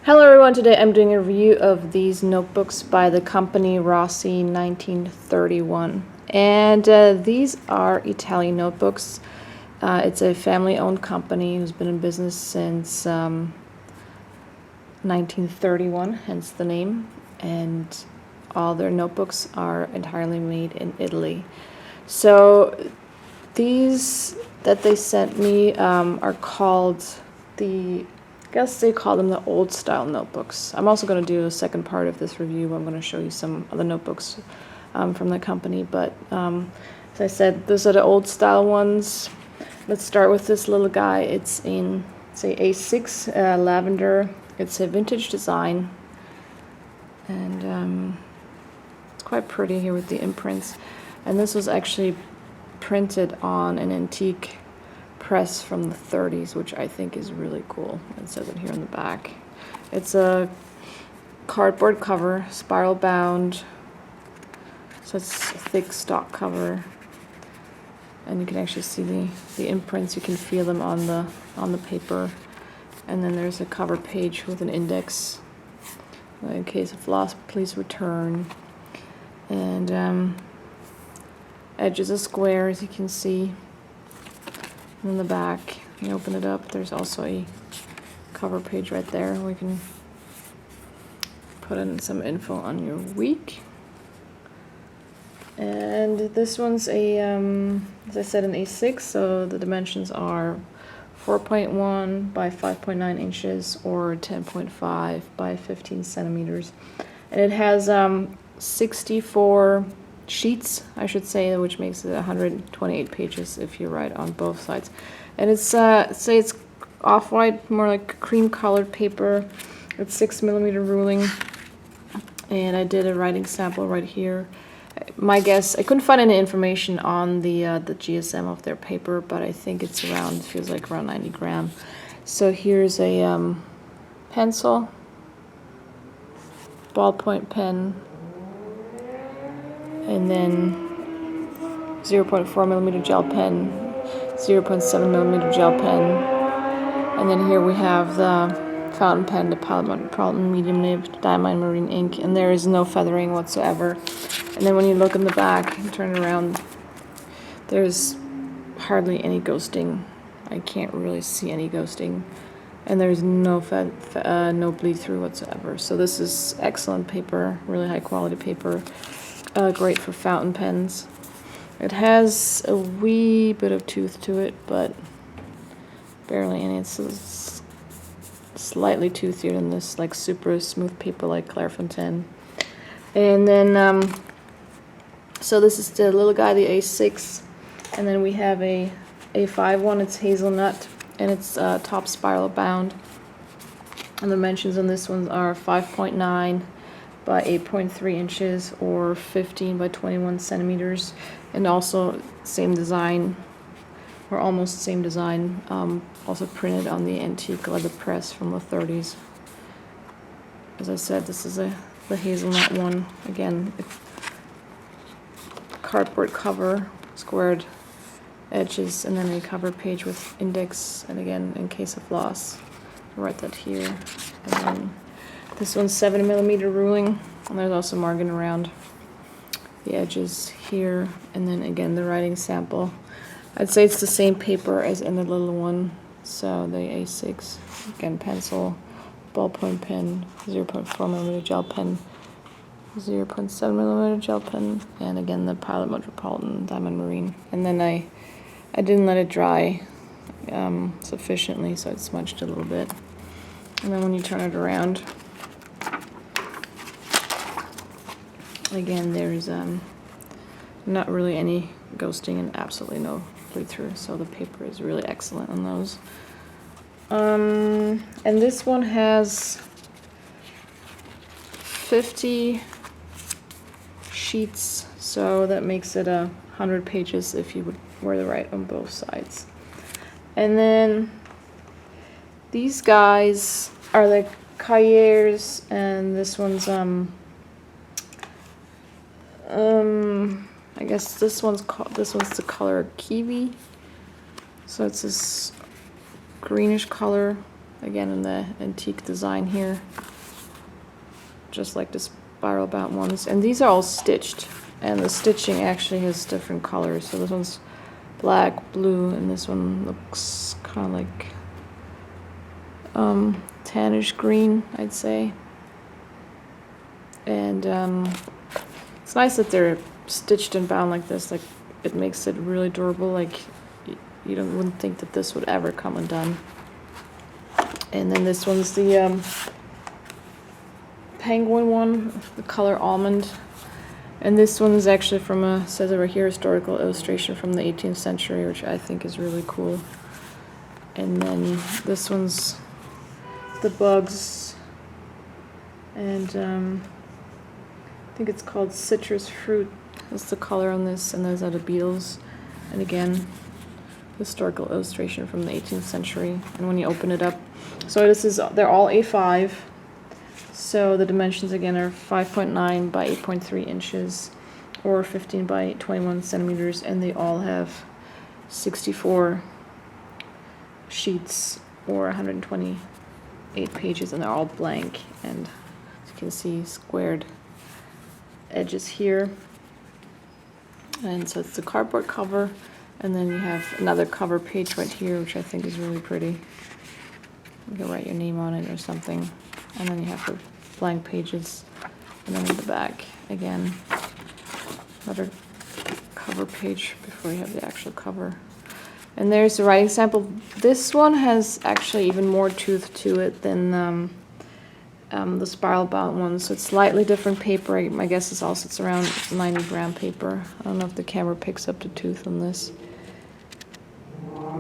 Hello everyone, today I'm doing a review of these notebooks by the company Rossi 1931. And these are Italian notebooks. It's a family-owned company who's been in business since 1931, hence the name. And all their notebooks are entirely made in Italy. So these that they sent me are called I guess they call them the old style notebooks. I'm also going to do a second part of this review. I'm going to show you some of the notebooks from the company. But as I said, those are the old style ones. Let's start with this little guy. It's a A6 Lavender. It's a vintage design. And it's quite pretty here with the imprints. And this was actually printed on an antique press from the 30s, which I think is really cool. It says it here on the back. It's a cardboard cover, spiral bound, so it's a thick stock cover, and you can actually see the imprints. You can feel them on the paper. And then there's a cover page with an index. In case of loss, please return. And edges are square, as you can see. In the back, you open it up, there's also a cover page right there where you can put in some info on your week. And this one's as I said, an A6, so the dimensions are 4.1 by 5.9 inches or 10.5 by 15 centimeters. And it has 64 sheets, I should say, which makes it 128 pages if you write on both sides. And it's say it's off-white, more like cream colored paper. It's 6mm ruling, and I did a writing sample right here. My guess, I couldn't find any information on the GSM of their paper, but I think it's around, feels like around 90 grams. So here's a pencil, ballpoint pen, and then 0.4mm gel pen, 0.7mm gel pen, and then here we have the fountain pen, the Paladin medium nib diamond marine ink, and there is no feathering whatsoever. And then when you look in the back and turn it around, there's hardly any ghosting. I can't really see any ghosting, and there's no no bleed through whatsoever. So this is excellent paper, really high quality paper. Great for fountain pens. It has a wee bit of tooth to it, but barely any. It's slightly toothier than this, like super smooth paper like Clairefontaine. And then, so this is the little guy, the A6. And then we have a A5 one. It's Hazelnut, and it's top spiral bound. And the dimensions on this one are 5.9 by 8.3 inches or 15 by 21 centimeters, and also same design, or almost same design, also printed on the antique leather press from the 30s. As I said, this is the Hazelnut one. Again, cardboard cover, squared edges, and then a cover page with index, and again, in case of loss, I'll write that here. And then this one's 7mm ruling, and there's also marking around the edges here. And then again, the writing sample. I'd say it's the same paper as in the little one. So the A6, again, pencil, ballpoint pen, 0.4mm gel pen, 0.7mm gel pen, and again the Pilot Metropolitan Diamond Marine. And then I didn't let it dry sufficiently, so it smudged a little bit. And then when you turn it around, again, there's not really any ghosting and absolutely no bleed through, so the paper is really excellent on those. And this one has 50 sheets, so that makes it 100 pages if you were to write on both sides. And then these guys are the Cahiers, and this one's I guess this one's the color Kiwi. So it's this greenish color again in the antique design here, just like the spiral bound ones. And these are all stitched, and the stitching actually has different colors. So this one's black, blue, and this one looks kind of like tannish green, I'd say. And it's nice that they're stitched and bound like this. Like, it makes it really durable. Like, you wouldn't think that this would ever come undone. And then this one's the penguin one, the color Almond. And this one is actually from a, says over here, historical illustration from the 18th century, which I think is really cool. And then this one's the bugs. And I think it's called citrus fruit. That's the color on this, and those are the Beetles. And again, historical illustration from the 18th century. And when you open it up, so this is, they're all A5. So the dimensions again are 5.9 by 8.3 inches, or 15 by 21 centimeters, and they all have 64 sheets or 128 pages, and they're all blank. And as you can see, squared edges here. And so it's the cardboard cover, and then you have another cover page right here, which I think is really pretty. You can write your name on it or something. And then you have the blank pages, and then in the back again another cover page before you have the actual cover. And there's the writing sample. This one has actually even more tooth to it than the spiral bound one, so it's slightly different paper. I guess it's also, it's around 90-gram paper. I don't know if the camera picks up the tooth on this.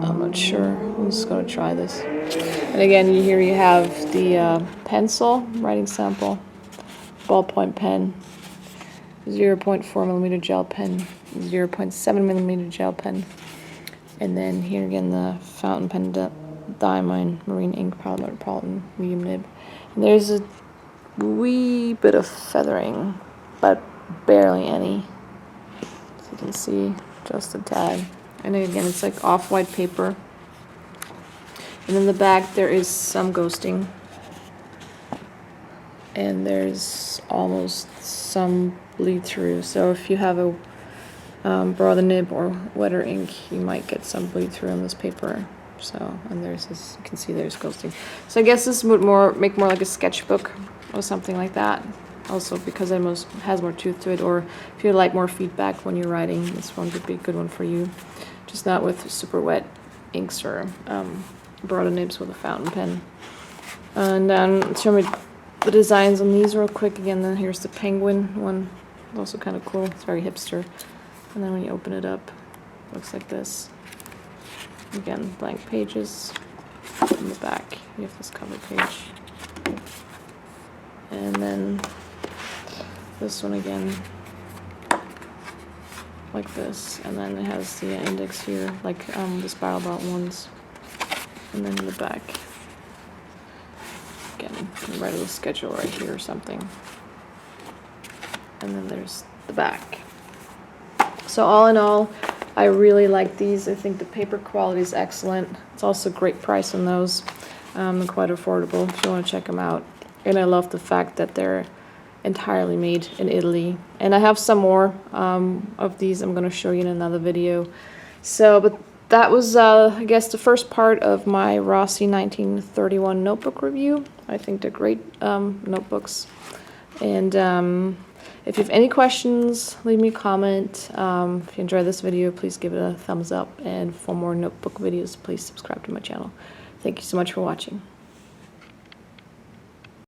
I'm not sure. I'm just gonna try this. And again, here you have the pencil writing sample, ballpoint pen, 0.4 millimeter gel pen, 0.7 millimeter gel pen, and then here again the fountain pen diamond marine ink Metropolitan medium nib. And there's a wee bit of feathering, but barely any. So you can see just a tad. And again, it's like off-white paper. And in the back, there is some ghosting. And there's almost some bleed through. So if you have a broader nib or wetter ink, you might get some bleed through on this paper. So, and there's this, you can see there's ghosting. So I guess this would make more like a sketchbook or something like that. Also because it has more tooth to it, or if you like more feedback when you're writing, this one would be a good one for you. Just not with super wet inks or broader nibs with a fountain pen. And then show me the designs on these real quick. Again, then here's the penguin one. It's also kind of cool. It's very hipster. And then when you open it up, it looks like this. Again, blank pages. In the back, you have this cover page. And then this one again, like this. And then it has the index here, like the spiral bound ones. And then in the back, again, you can write a little schedule right here or something. And then there's the back. So all in all, I really like these. I think the paper quality is excellent. It's also a great price on those. And quite affordable if you want to check them out. And I love the fact that they're entirely made in Italy. And I have some more of these I'm going to show you in another video. So, but that was, I guess, the first part of my Rossi 1931 notebook review. I think they're great notebooks. And if you have any questions, leave me a comment. If you enjoyed this video, please give it a thumbs up. And for more notebook videos, please subscribe to my channel. Thank you so much for watching.